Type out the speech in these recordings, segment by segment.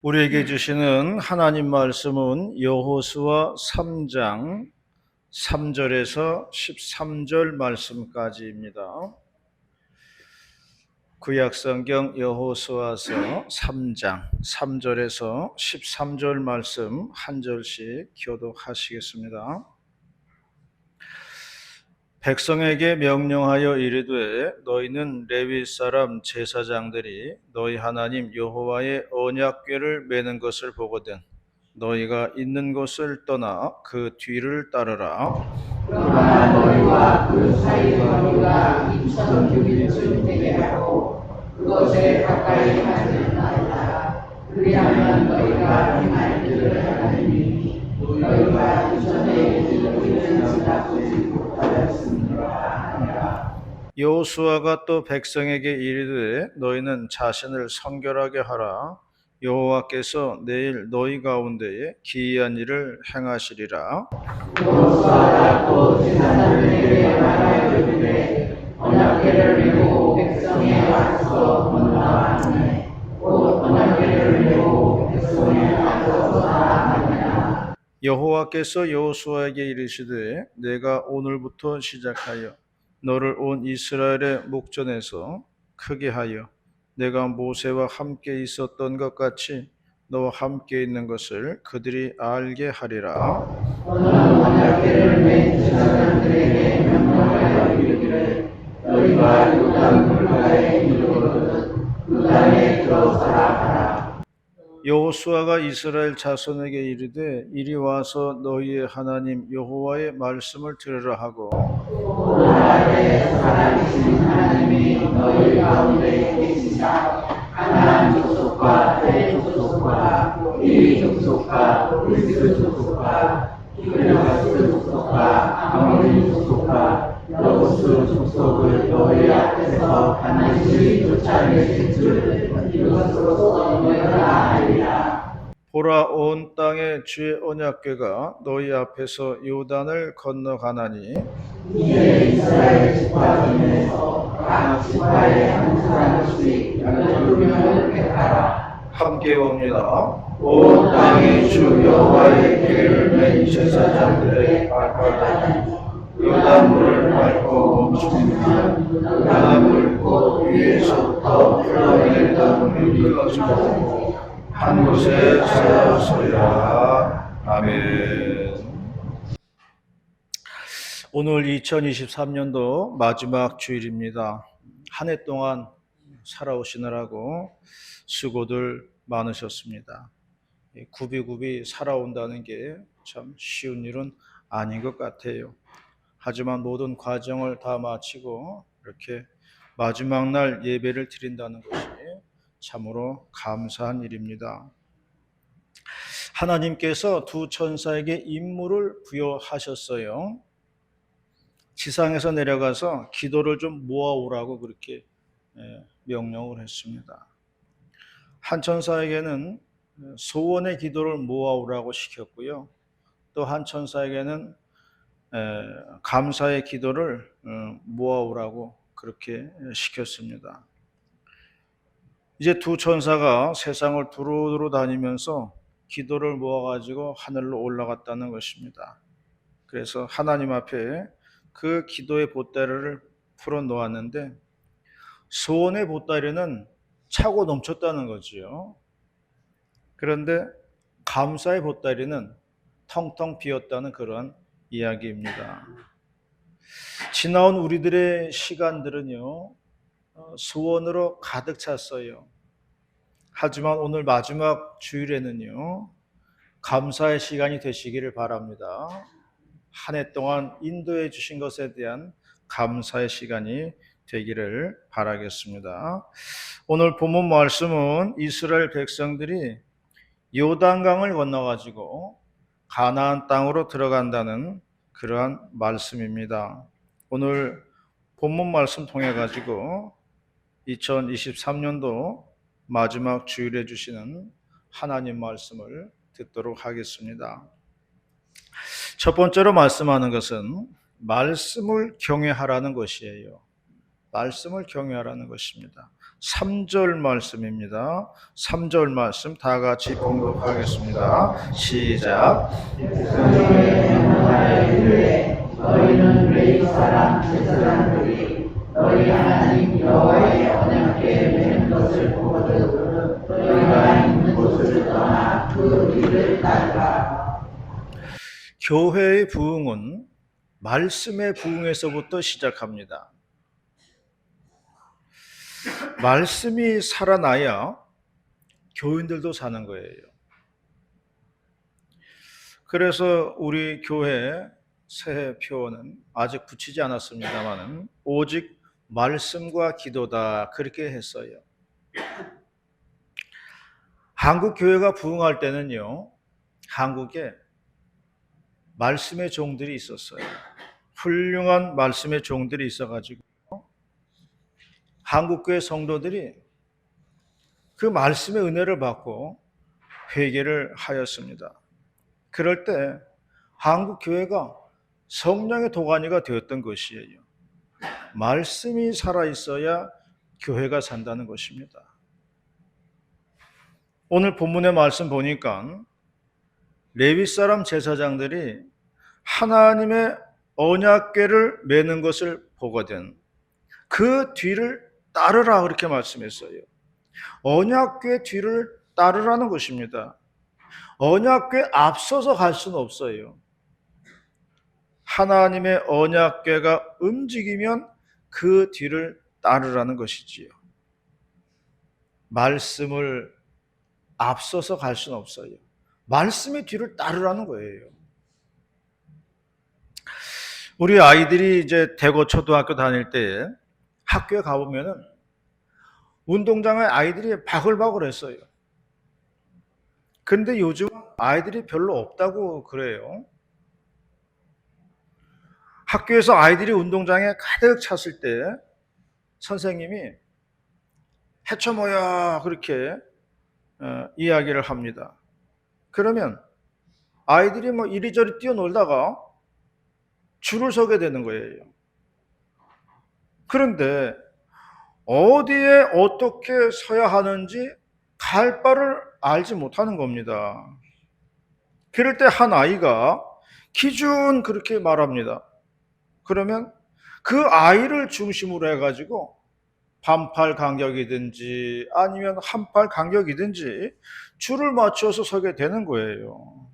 우리에게 주시는 하나님 말씀은 여호수아 3장 3절에서 13절 말씀까지입니다. 구약성경 여호수아서 3장 3절에서 13절 말씀 한 절씩 교독하시겠습니다. 백성에게 명령하여 이르되 너희는 레위 사람 제사장들이 너희 하나님 여호와의 언약궤를 메는 것을 보거든 너희가 있는 곳을 떠나 그 뒤를 따르라. 그러나 너희와 그 사이 거리가 2000규빗쯤 되게 하고 그것에 가까이 하지 말라. 그리하면 너희가 행할 길을 하나님이 너희가 이전에 이르는 일을 나쁘지 못하였습니다 하니라. 여호수아가 또 백성에게 이르되 너희는 자신을 성결하게 하라. 여호와께서 내일 너희 가운데에 기이한 일을 행하시리라. 여호수아가 또 제사장들에게 말하여 이르되 언약궤를 메고 백성에 와서 건너가니 곧 언약궤를 메고 백성에 와서 나아가니라. 여호와께서 여호수아에게 이르시되 내가 오늘부터 시작하여 너를 온 이스라엘의 목전에서 크게 하여 내가 모세와 함께 있었던 것 같이 너와 함께 있는 것을 그들이 알게 하리라. 너는 언약궤를 맨 제사장들에게 명령하여 이르기를 너희가 요단 물가에 이르거든 요단에 들어서라 하라. 여호수아가 이스라엘 자손에게 이르되 이리 와서 너희의 하나님 여호와의 말씀을 들으라 하고 오라에 살아계신 하나님이 너희 가운데 계시사 가나안 족속과 헷 족속과 히위 족속과 브리스 족속과 기브라스 족속과 아모리 족속과 여부스 족속을 너희 앞에서 반드시 쫓아내실 줄 이것으로서 너희가 알리라. 보라 온 땅에 주의 언약궤가 너희 앞에서 요단을 건너가나니 이에 이스라엘 지파 중에서 각 지파의 한 사람씩 12명을 택하라. 함께 옵니다. 온 땅의 주 여호와의 궤를 맨 제사장들의 발바닥이 요단물을 밟고 멈추면 요단물 곧 위에서부터 흘러내리던 물이 끊어지고 한 곳에 쌓여서리라. 아멘. 오늘 2023년도 마지막 주일입니다. 한 해 동안 살아오시느라고 수고들 많으셨습니다. 굽이굽이 살아온다는 게 참 쉬운 일은 아닌 것 같아요. 하지만 모든 과정을 다 마치고 이렇게 마지막 날 예배를 드린다는 것이 참으로 감사한 일입니다. 하나님께서 두 천사에게 임무를 부여하셨어요. 지상에서 내려가서 기도를 좀 모아오라고 그렇게 명령을 했습니다. 한 천사에게는 소원의 기도를 모아오라고 시켰고요. 또 한 천사에게는 감사의 기도를 모아오라고 그렇게 시켰습니다. 이제 두 천사가 세상을 두루두루 다니면서 기도를 모아가지고 하늘로 올라갔다는 것입니다. 그래서 하나님 앞에 그 기도의 보따리를 풀어 놓았는데 소원의 보따리는 차고 넘쳤다는 거지요. 그런데 감사의 보따리는 텅텅 비었다는 그런 이야기입니다. 지나온 우리들의 시간들은요, 소원으로 가득 찼어요. 하지만 오늘 마지막 주일에는요, 감사의 시간이 되시기를 바랍니다. 한 해 동안 인도해 주신 것에 대한 감사의 시간이 되기를 바라겠습니다. 오늘 본문 말씀은 이스라엘 백성들이 요단강을 건너가지고 가나안 땅으로 들어간다는 그러한 말씀입니다. 오늘 본문 말씀 통해 가지고 2023년도 마지막 주일에 주시는 하나님 말씀을 듣도록 하겠습니다. 첫 번째로 말씀하는 것은 말씀을 경외하라는 것이에요. 말씀을 경외하라는 것입니다. 3절 말씀입니다. 3절 말씀 다 같이 공독하겠습니다. 시작. 너희는 레위 사람 제사장들이 너희 하나님 여호와의 언약궤에 매는 것을 보거든 너희가 있는 곳을 떠나 그 뒤를 따르라. 교회의 부흥은 말씀의 부흥에서부터 시작합니다. 말씀이 살아나야 교인들도 사는 거예요. 그래서 우리 교회 새해 표어는 아직 붙이지 않았습니다만 오직 말씀과 기도다 그렇게 했어요. 한국 교회가 부흥할 때는요, 한국에 말씀의 종들이 있었어요. 훌륭한 말씀의 종들이 있어가지고 한국교회 성도들이 그 말씀의 은혜를 받고 회개를 하였습니다. 그럴 때 한국교회가 성령의 도가니가 되었던 것이에요. 말씀이 살아있어야 교회가 산다는 것입니다. 오늘 본문의 말씀 보니까 레위 사람 제사장들이 하나님의 언약궤를 매는 것을 보거든 그 뒤를 따르라 그렇게 말씀했어요. 언약궤 뒤를 따르라는 것입니다. 언약궤 앞서서 갈 수는 없어요. 하나님의 언약궤가 움직이면 그 뒤를 따르라는 것이지요. 말씀을 앞서서 갈 수는 없어요. 말씀의 뒤를 따르라는 거예요. 우리 아이들이 이제 대고 초등학교 다닐 때 학교에 가보면은 운동장에 아이들이 바글바글 했어요. 근데 요즘 아이들이 별로 없다고 그래요. 학교에서 아이들이 운동장에 가득 찼을 때 선생님이 해쳐 모여 그렇게 이야기를 합니다. 그러면 아이들이 뭐 이리저리 뛰어놀다가 줄을 서게 되는 거예요. 그런데 어디에 어떻게 서야 하는지 갈 바를 알지 못하는 겁니다. 그럴 때 한 아이가 기준 그렇게 말합니다. 그러면 그 아이를 중심으로 해가지고 반팔 간격이든지 아니면 한팔 간격이든지 줄을 맞춰서 서게 되는 거예요.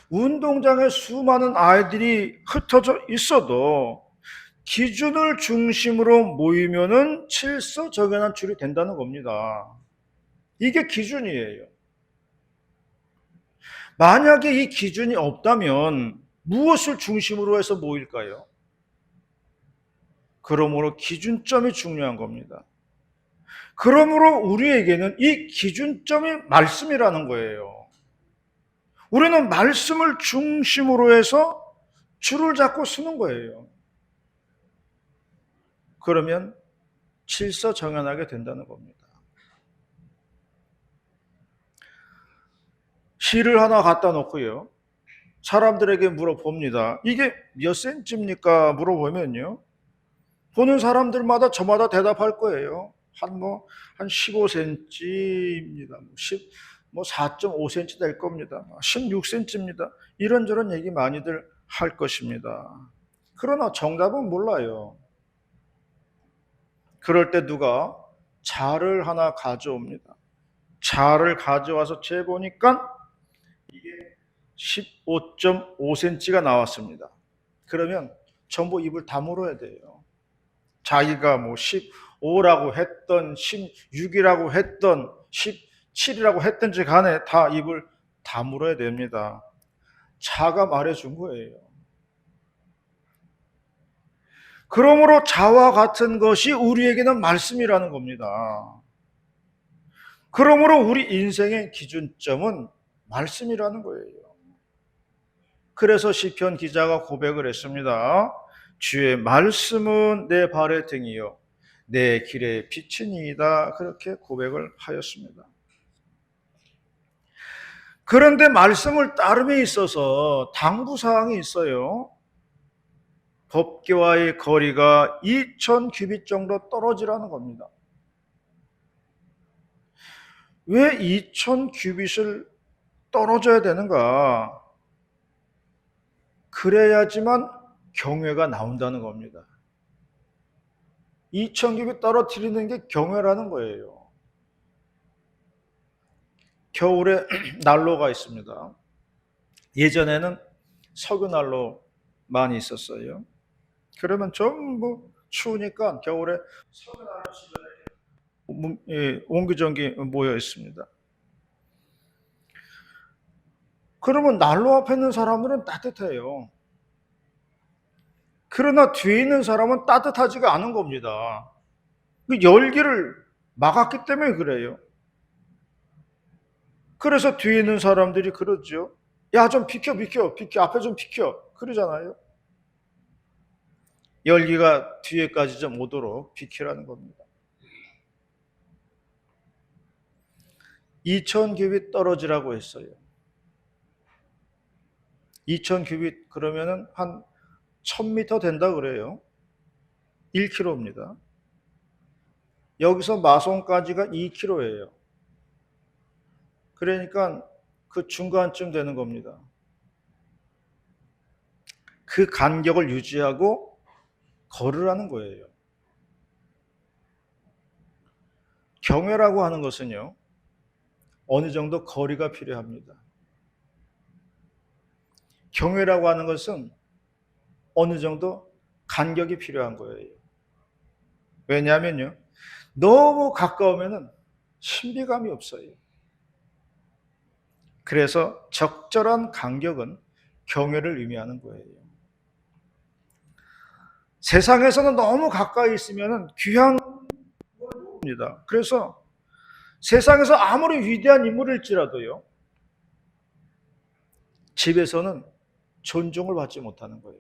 운동장에 수많은 아이들이 흩어져 있어도 기준을 중심으로 모이면은 질서정연한 줄이 된다는 겁니다. 이게 기준이에요. 만약에 이 기준이 없다면 무엇을 중심으로 해서 모일까요? 그러므로 기준점이 중요한 겁니다. 그러므로 우리에게는 이 기준점이 말씀이라는 거예요. 우리는 말씀을 중심으로 해서 줄을 잡고 서는 거예요. 그러면 질서정연하게 된다는 겁니다. 실을 하나 갖다 놓고요. 사람들에게 물어봅니다. 이게 몇 센치입니까? 물어보면요. 보는 사람들마다 저마다 대답할 거예요. 한 15cm입니다. 4.5cm 될 겁니다. 16cm입니다. 이런저런 얘기 많이들 할 것입니다. 그러나 정답은 몰라요. 그럴 때 누가 자를 하나 가져옵니다. 자를 가져와서 재보니까 이게 15.5cm가 나왔습니다. 그러면 전부 입을 다물어야 돼요. 자기가 15라고 했던 16이라고 했던 17이라고 했던지 간에 다 입을 다물어야 됩니다. 자가 말해준 거예요. 그러므로 자와 같은 것이 우리에게는 말씀이라는 겁니다. 그러므로 우리 인생의 기준점은 말씀이라는 거예요. 그래서 시편 기자가 고백을 했습니다. 주의 말씀은 내 발의 등이요 내 길의 빛이니이다. 그렇게 고백을 하였습니다. 그런데 말씀을 따름에 있어서 당부사항이 있어요. 법궤와의 거리가 2000 규빗 정도 떨어지라는 겁니다. 왜 2000 규빗을 떨어져야 되는가? 그래야지만 경외가 나온다는 겁니다. 2000 규빗 떨어뜨리는 게 경외라는 거예요. 겨울에 난로가 있습니다. 예전에는 석유 난로 많이 있었어요. 그러면 전부 추우니까 겨울에 석유 난로 주변에 옹기종기 모여 있습니다. 그러면 난로 앞에 있는 사람들은 따뜻해요. 그러나 뒤에 있는 사람은 따뜻하지가 않은 겁니다. 그 열기를 막았기 때문에 그래요. 그래서 뒤에 있는 사람들이 그러죠. 야, 좀 비켜, 앞에 좀 비켜. 그러잖아요. 열기가 뒤에까지 좀 오도록 비키라는 겁니다. 2000 규빗 떨어지라고 했어요. 2000 규빗 그러면은 한 1000m 된다 그래요. 1km입니다. 여기서 마송까지가 2km예요. 그러니까 그 중간쯤 되는 겁니다. 그 간격을 유지하고 걸으라는 거예요. 경외라고 하는 것은요, 어느 정도 거리가 필요합니다. 경외라고 하는 것은 어느 정도 간격이 필요한 거예요. 왜냐하면요, 너무 가까우면 신비감이 없어요. 그래서 적절한 간격은 경외를 의미하는 거예요. 세상에서는 너무 가까이 있으면 귀한 겁니다. 그래서 세상에서 아무리 위대한 인물일지라도요, 집에서는 존중을 받지 못하는 거예요.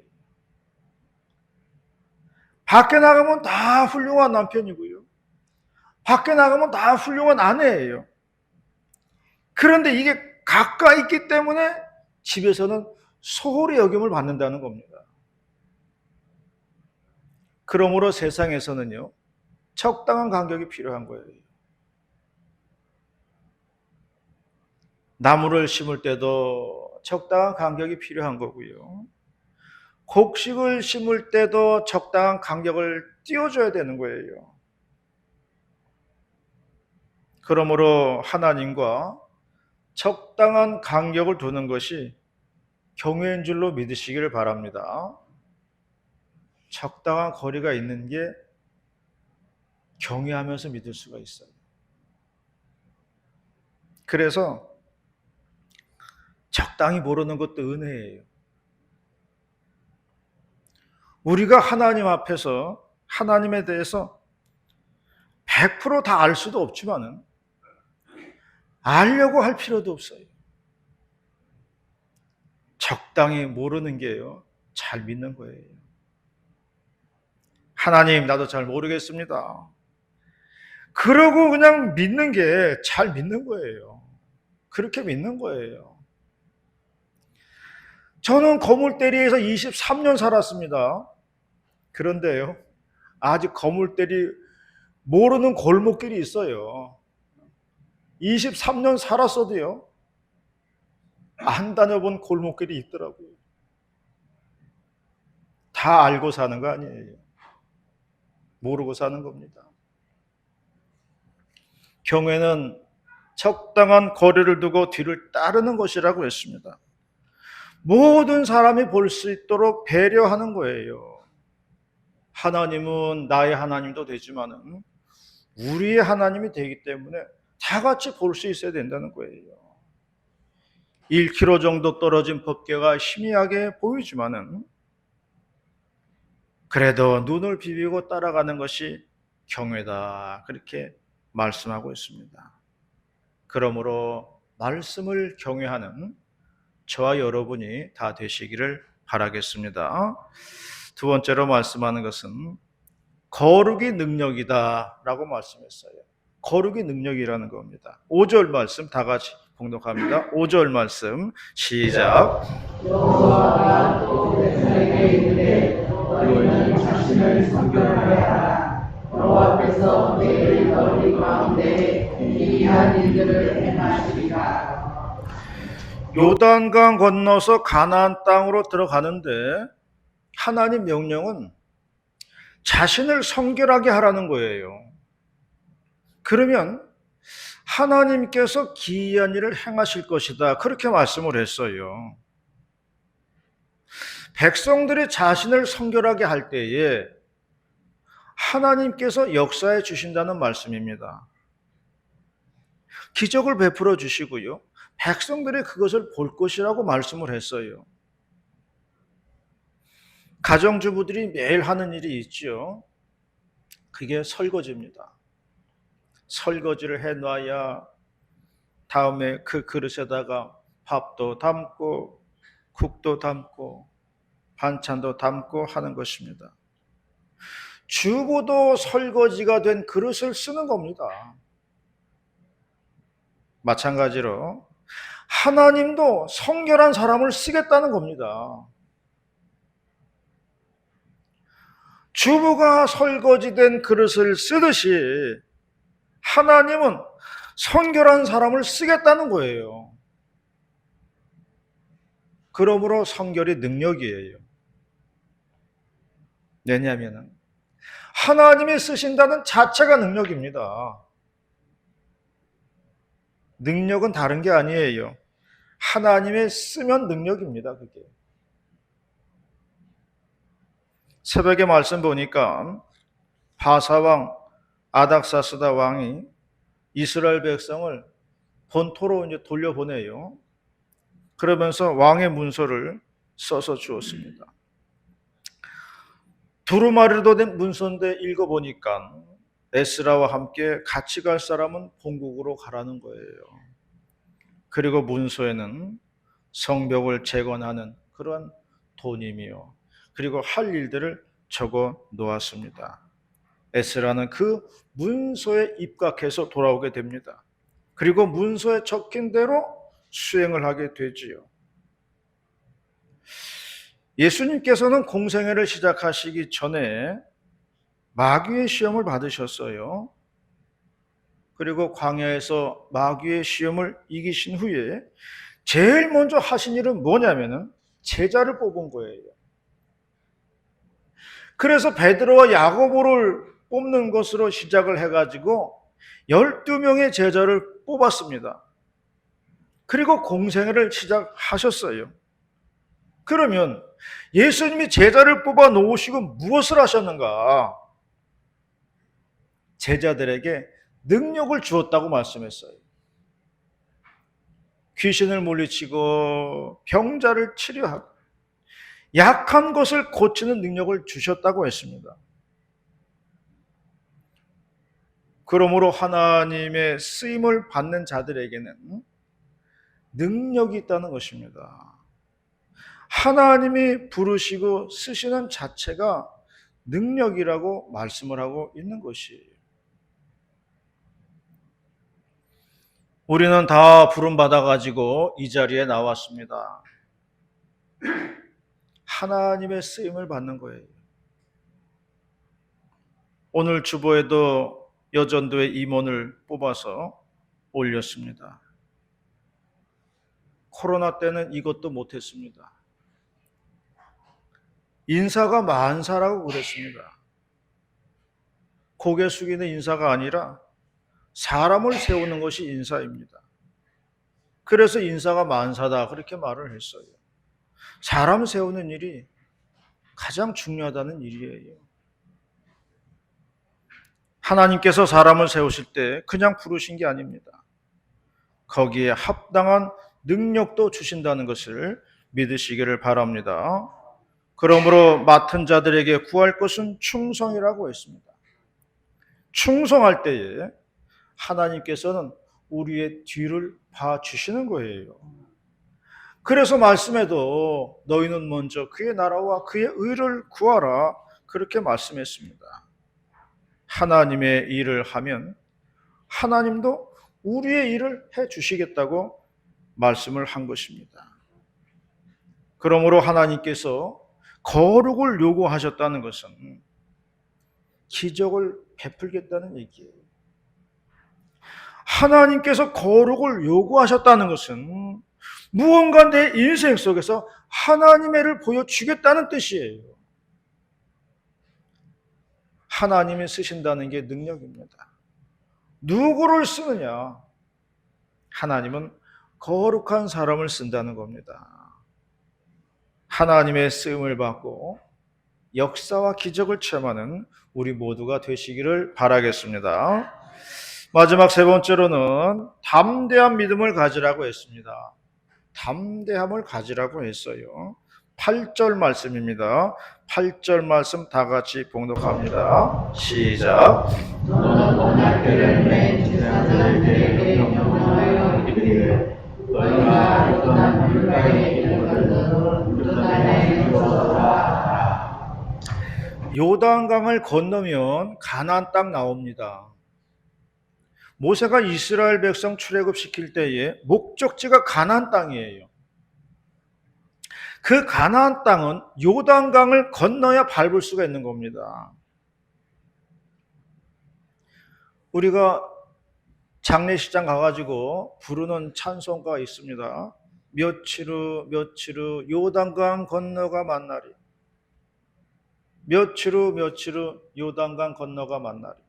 밖에 나가면 다 훌륭한 남편이고요. 밖에 나가면 다 훌륭한 아내예요. 그런데 이게 가까이 있기 때문에 집에서는 소홀히 여김을 받는다는 겁니다. 그러므로 세상에서는요, 적당한 간격이 필요한 거예요. 나무를 심을 때도 적당한 간격이 필요한 거고요. 곡식을 심을 때도 적당한 간격을 띄워줘야 되는 거예요. 그러므로 하나님과 적당한 간격을 두는 것이 경외인 줄로 믿으시기를 바랍니다. 적당한 거리가 있는 게 경외하면서 믿을 수가 있어요. 그래서 적당히 모르는 것도 은혜예요. 우리가 하나님 앞에서 하나님에 대해서 100% 다 알 수도 없지만은 알려고 할 필요도 없어요. 적당히 모르는 게요, 잘 믿는 거예요. 하나님, 나도 잘 모르겠습니다. 그러고 그냥 믿는 게 잘 믿는 거예요. 그렇게 믿는 거예요. 저는 거물대리에서 23년 살았습니다. 그런데요, 아직 거물대리 모르는 골목길이 있어요. 23년 살았어도요, 안 다녀본 골목길이 있더라고요. 다 알고 사는 거 아니에요. 모르고 사는 겁니다. 경외는 적당한 거리를 두고 뒤를 따르는 것이라고 했습니다. 모든 사람이 볼 수 있도록 배려하는 거예요. 하나님은 나의 하나님도 되지만은 우리의 하나님이 되기 때문에 다 같이 볼 수 있어야 된다는 거예요. 1km 정도 떨어진 법궤가 희미하게 보이지만은 그래도 눈을 비비고 따라가는 것이 경외다, 그렇게 말씀하고 있습니다. 그러므로 말씀을 경외하는 저와 여러분이 다 되시기를 바라겠습니다. 두 번째로 말씀하는 것은 거룩이 능력이다 라고 말씀했어요. 거룩이 능력이라는 겁니다. 5절 말씀 다 같이 봉독합니다. 5절 말씀 시작. 여호와가 또 백성에게 이르되 너희는 자신을 성결하게 하라. 여호와께서 내일 너희 가운데 기이한 일들을 행하시리라. 요단강 건너서 가나안 땅으로 들어가는데 하나님 명령은 자신을 성결하게 하라는 거예요. 그러면 하나님께서 기이한 일을 행하실 것이다, 그렇게 말씀을 했어요. 백성들이 자신을 성결하게 할 때에 하나님께서 역사해 주신다는 말씀입니다. 기적을 베풀어 주시고요, 백성들이 그것을 볼 것이라고 말씀을 했어요. 가정주부들이 매일 하는 일이 있죠. 그게 설거지입니다. 설거지를 해놔야 다음에 그 그릇에다가 밥도 담고 국도 담고 반찬도 담고 하는 것입니다. 주부도 설거지가 된 그릇을 쓰는 겁니다. 마찬가지로 하나님도 성결한 사람을 쓰겠다는 겁니다. 주부가 설거지된 그릇을 쓰듯이 하나님은 성결한 사람을 쓰겠다는 거예요. 그러므로 성결이 능력이에요. 왜냐하면 하나님이 쓰신다는 자체가 능력입니다. 능력은 다른 게 아니에요. 하나님의 쓰면 능력입니다, 그게. 새벽에 말씀 보니까 바사왕 아닥사스다 왕이 이스라엘 백성을 본토로 이제 돌려보내요. 그러면서 왕의 문서를 써서 주었습니다. 두루마리로 된 문서인데 읽어보니까 에스라와 함께 같이 갈 사람은 본국으로 가라는 거예요. 그리고 문서에는 성벽을 재건하는 그런 돈이며 그리고 할 일들을 적어 놓았습니다. 에스라는 그 문서에 입각해서 돌아오게 됩니다. 그리고 문서에 적힌 대로 수행을 하게 되지요. 예수님께서는 공생애를 시작하시기 전에 마귀의 시험을 받으셨어요. 그리고 광야에서 마귀의 시험을 이기신 후에 제일 먼저 하신 일은 뭐냐면은 제자를 뽑은 거예요. 그래서 베드로와 야고보를 뽑는 것으로 시작을 해가지고 12명의 제자를 뽑았습니다. 그리고 공생애를 시작하셨어요. 그러면 예수님이 제자를 뽑아 놓으시고 무엇을 하셨는가? 제자들에게 능력을 주었다고 말씀했어요. 귀신을 물리치고 병자를 치료하고 약한 것을 고치는 능력을 주셨다고 했습니다. 그러므로 하나님의 쓰임을 받는 자들에게는 능력이 있다는 것입니다. 하나님이 부르시고 쓰시는 자체가 능력이라고 말씀을 하고 있는 것이에요. 우리는 다 부름받아가지고 이 자리에 나왔습니다. 하나님의 쓰임을 받는 거예요. 오늘 주보에도 여전도의 임원을 뽑아서 올렸습니다. 코로나 때는 이것도 못했습니다. 인사가 만사라고 그랬습니다. 고개 숙이는 인사가 아니라 사람을 세우는 것이 인사입니다. 그래서 인사가 만사다 그렇게 말을 했어요. 사람 세우는 일이 가장 중요하다는 일이에요. 하나님께서 사람을 세우실 때 그냥 부르신 게 아닙니다. 거기에 합당한 능력도 주신다는 것을 믿으시기를 바랍니다. 그러므로 맡은 자들에게 구할 것은 충성이라고 했습니다. 충성할 때에 하나님께서는 우리의 뒤를 봐주시는 거예요. 그래서 말씀에도 너희는 먼저 그의 나라와 그의 의를 구하라 그렇게 말씀했습니다. 하나님의 일을 하면 하나님도 우리의 일을 해주시겠다고 말씀을 한 것입니다. 그러므로 하나님께서 거룩을 요구하셨다는 것은 기적을 베풀겠다는 얘기예요. 하나님께서 거룩을 요구하셨다는 것은 무언가 내 인생 속에서 하나님의 를 보여주겠다는 뜻이에요. 하나님이 쓰신다는 게 능력입니다. 누구를 쓰느냐? 하나님은 거룩한 사람을 쓴다는 겁니다. 하나님의 쓰임을 받고 역사와 기적을 체험하는 우리 모두가 되시기를 바라겠습니다. 마지막 세 번째로는 담대한 믿음을 가지라고 했습니다. 담대함을 가지라고 했어요. 8절 말씀입니다. 8절 말씀 다 같이 봉독합니다. 시작. 너는 언약 때를 맨 제사장들에게 명령하여 이르기를 너희가 요단 물가에 이르거든 요단강에 들어서라. 요단강을 건너면 가나안 땅 나옵니다. 모세가 이스라엘 백성 출애굽시킬 때에 목적지가 가나안 땅이에요. 그 가나안 땅은 요단강을 건너야 밟을 수가 있는 겁니다. 우리가 장례식장 가가지고 부르는 찬송가가 있습니다. 며칠 후 요단강 건너가 만나리. 며칠 후 요단강 건너가 만나리.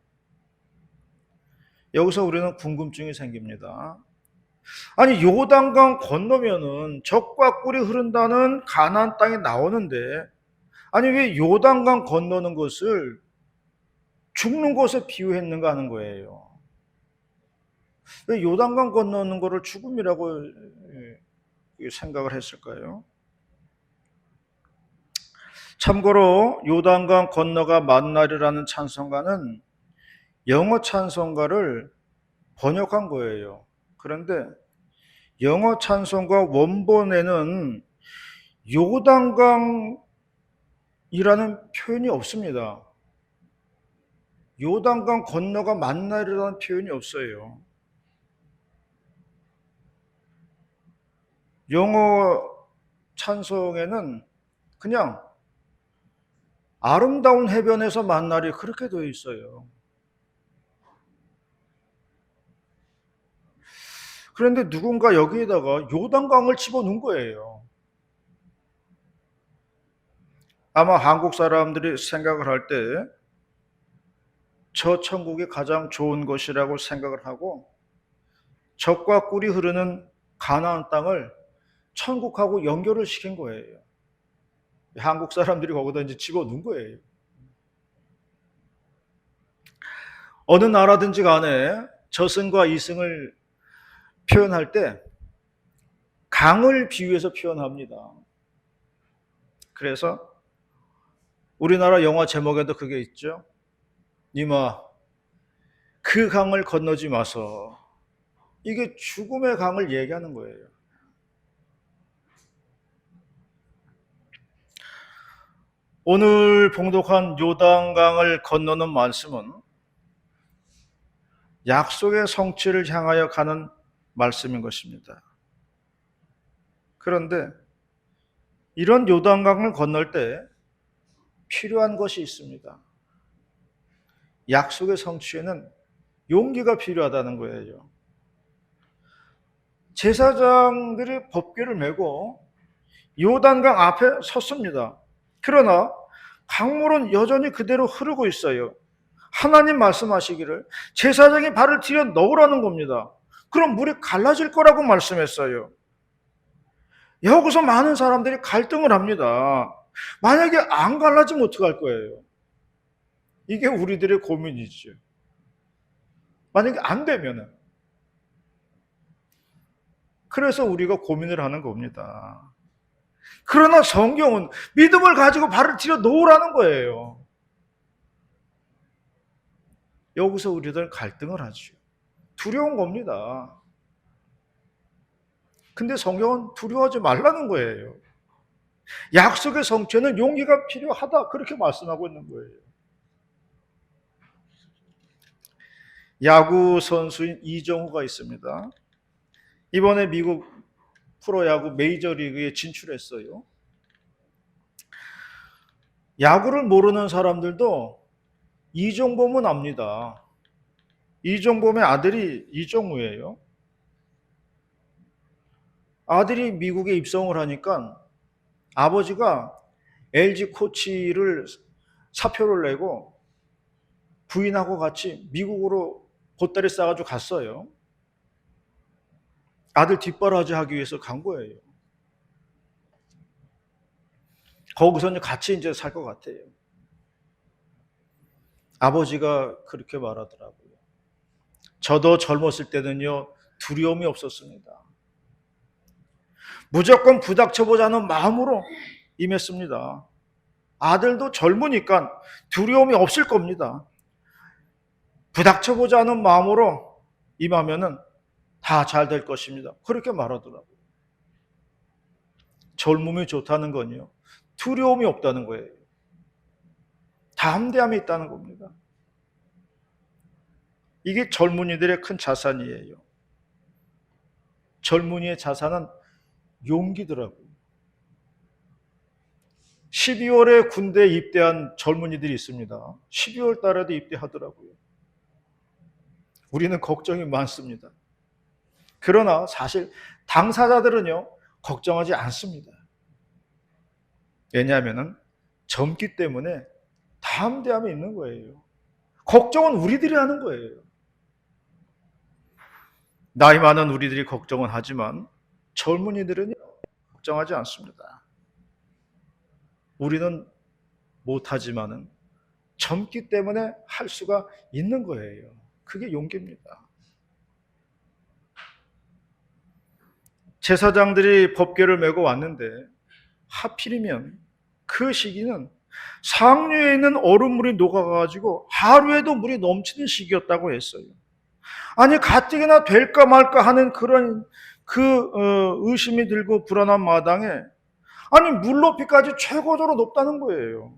여기서 우리는 궁금증이 생깁니다. 아니 요단강 건너면은 젖과 꿀이 흐른다는 가나안 땅이 나오는데 아니 왜 요단강 건너는 것을 죽는 것에 비유했는가 하는 거예요. 왜 요단강 건너는 것을 죽음이라고 생각을 했을까요? 참고로 요단강 건너가 만나리라는 찬송가는 영어 찬송가를 번역한 거예요. 그런데 영어 찬송가 원본에는 요단강이라는 표현이 없습니다. 요단강 건너가 만나리라는 표현이 없어요. 영어 찬송에는 그냥 아름다운 해변에서 만나리 그렇게 되어 있어요. 그런데 누군가 여기에다가 요단강을 집어넣은 거예요. 아마 한국 사람들이 생각을 할 때 저 천국이 가장 좋은 곳이라고 생각을 하고 젖과 꿀이 흐르는 가나안 땅을 천국하고 연결을 시킨 거예요. 한국 사람들이 거기다 이제 집어넣은 거예요. 어느 나라든지 간에 저승과 이승을 표현할 때 강을 비유해서 표현합니다. 그래서 우리나라 영화 제목에도 그게 있죠. 니마 그 강을 건너지 마서. 이게 죽음의 강을 얘기하는 거예요. 오늘 봉독한 요단강을 건너는 말씀은 약속의 성취를 향하여 가는 말씀인 것입니다. 그런데 이런 요단강을 건널 때 필요한 것이 있습니다. 약속의 성취에는 용기가 필요하다는 거예요. 제사장들이 법궤를 메고 요단강 앞에 섰습니다. 그러나 강물은 여전히 그대로 흐르고 있어요. 하나님 말씀하시기를 제사장이 발을 들여 넣으라는 겁니다. 그럼 물이 갈라질 거라고 말씀했어요. 여기서 많은 사람들이 갈등을 합니다. 만약에 안 갈라지면 어떡할 거예요? 이게 우리들의 고민이죠. 만약에 안 되면은. 그래서 우리가 고민을 하는 겁니다. 그러나 성경은 믿음을 가지고 발을 들여 놓으라는 거예요. 여기서 우리들 갈등을 하죠. 두려운 겁니다. 근데 성경은 두려워하지 말라는 거예요. 약속의 성취에는 용기가 필요하다. 그렇게 말씀하고 있는 거예요. 야구 선수인 이정후가 있습니다. 이번에 미국 프로야구 메이저리그에 진출했어요. 야구를 모르는 사람들도 이종범은 압니다. 이종범의 아들이 이종우예요. 아들이 미국에 입성을 하니까 아버지가 LG 코치를 사표를 내고 부인하고 같이 미국으로 보따리 싸가지고 갔어요. 아들 뒷바라지 하기 위해서 간 거예요. 거기서 같이 이제 살 것 같아요. 아버지가 그렇게 말하더라고요. 저도 젊었을 때는요, 두려움이 없었습니다. 무조건 부닥쳐보자는 마음으로 임했습니다. 아들도 젊으니까 두려움이 없을 겁니다. 부닥쳐보자는 마음으로 임하면은 다 잘 될 것입니다. 그렇게 말하더라고요. 젊음이 좋다는 건요, 두려움이 없다는 거예요. 담대함이 있다는 겁니다. 이게 젊은이들의 큰 자산이에요. 젊은이의 자산은 용기더라고요. 12월에 군대에 입대한 젊은이들이 있습니다. 12월 달에도 입대하더라고요. 우리는 걱정이 많습니다. 그러나 사실 당사자들은요, 걱정하지 않습니다. 왜냐하면 젊기 때문에 담대함이 있는 거예요. 걱정은 우리들이 하는 거예요. 나이 많은 우리들이 걱정은 하지만 젊은이들은 걱정하지 않습니다. 우리는 못하지만은 젊기 때문에 할 수가 있는 거예요. 그게 용기입니다. 제사장들이 법궤를 메고 왔는데 하필이면 그 시기는 상류에 있는 얼음물이 녹아가지고 하루에도 물이 넘치는 시기였다고 했어요. 아니 가뜩이나 될까 말까 하는 그런 의심이 들고 불안한 마당에 아니 물 높이까지 최고조로 높다는 거예요.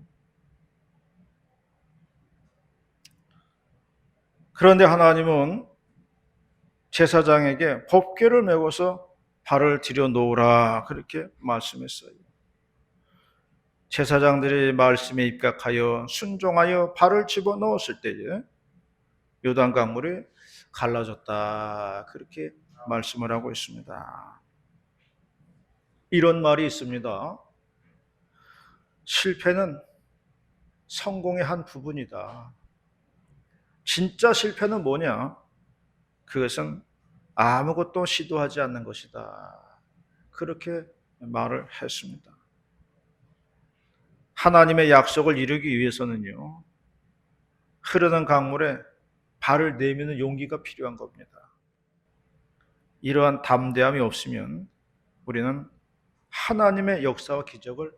그런데 하나님은 제사장에게 법궤를 메고서 발을 들여 놓으라 그렇게 말씀했어요. 제사장들이 말씀에 입각하여 순종하여 발을 집어넣었을 때에 요단 강물이 갈라졌다 그렇게 말씀을 하고 있습니다. 이런 말이 있습니다. 실패는 성공의 한 부분이다. 진짜 실패는 뭐냐? 그것은 아무것도 시도하지 않는 것이다. 그렇게 말을 했습니다. 하나님의 약속을 이루기 위해서는요, 흐르는 강물에 발을 내미는 용기가 필요한 겁니다. 이러한 담대함이 없으면 우리는 하나님의 역사와 기적을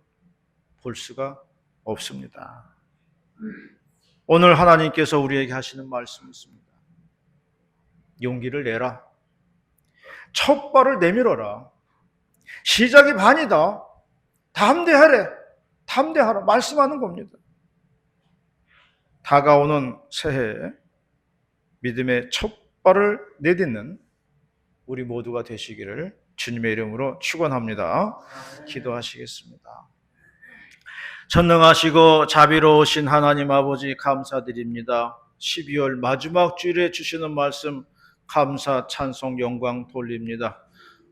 볼 수가 없습니다. 오늘 하나님께서 우리에게 하시는 말씀이 있습니다. 용기를 내라. 첫 발을 내밀어라. 시작이 반이다. 담대하래. 담대하라. 말씀하는 겁니다. 다가오는 새해에 믿음의 첫 발을 내딛는 우리 모두가 되시기를 주님의 이름으로 축원합니다. 기도하시겠습니다. 전능하시고 자비로우신 하나님 아버지 감사드립니다. 12월 마지막 주일에 주시는 말씀 감사 찬송 영광 돌립니다.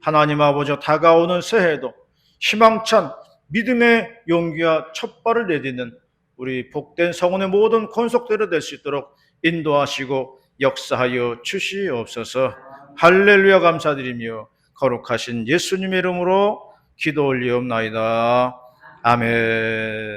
하나님 아버지 다가오는 새해에도 희망찬 믿음의 용기와 첫 발을 내딛는 우리 복된 성원의 모든 권속대로 될 수 있도록 인도하시고 역사하여 주시옵소서. 할렐루야 감사드리며 거룩하신 예수님의 이름으로 기도 올리옵나이다. 아멘.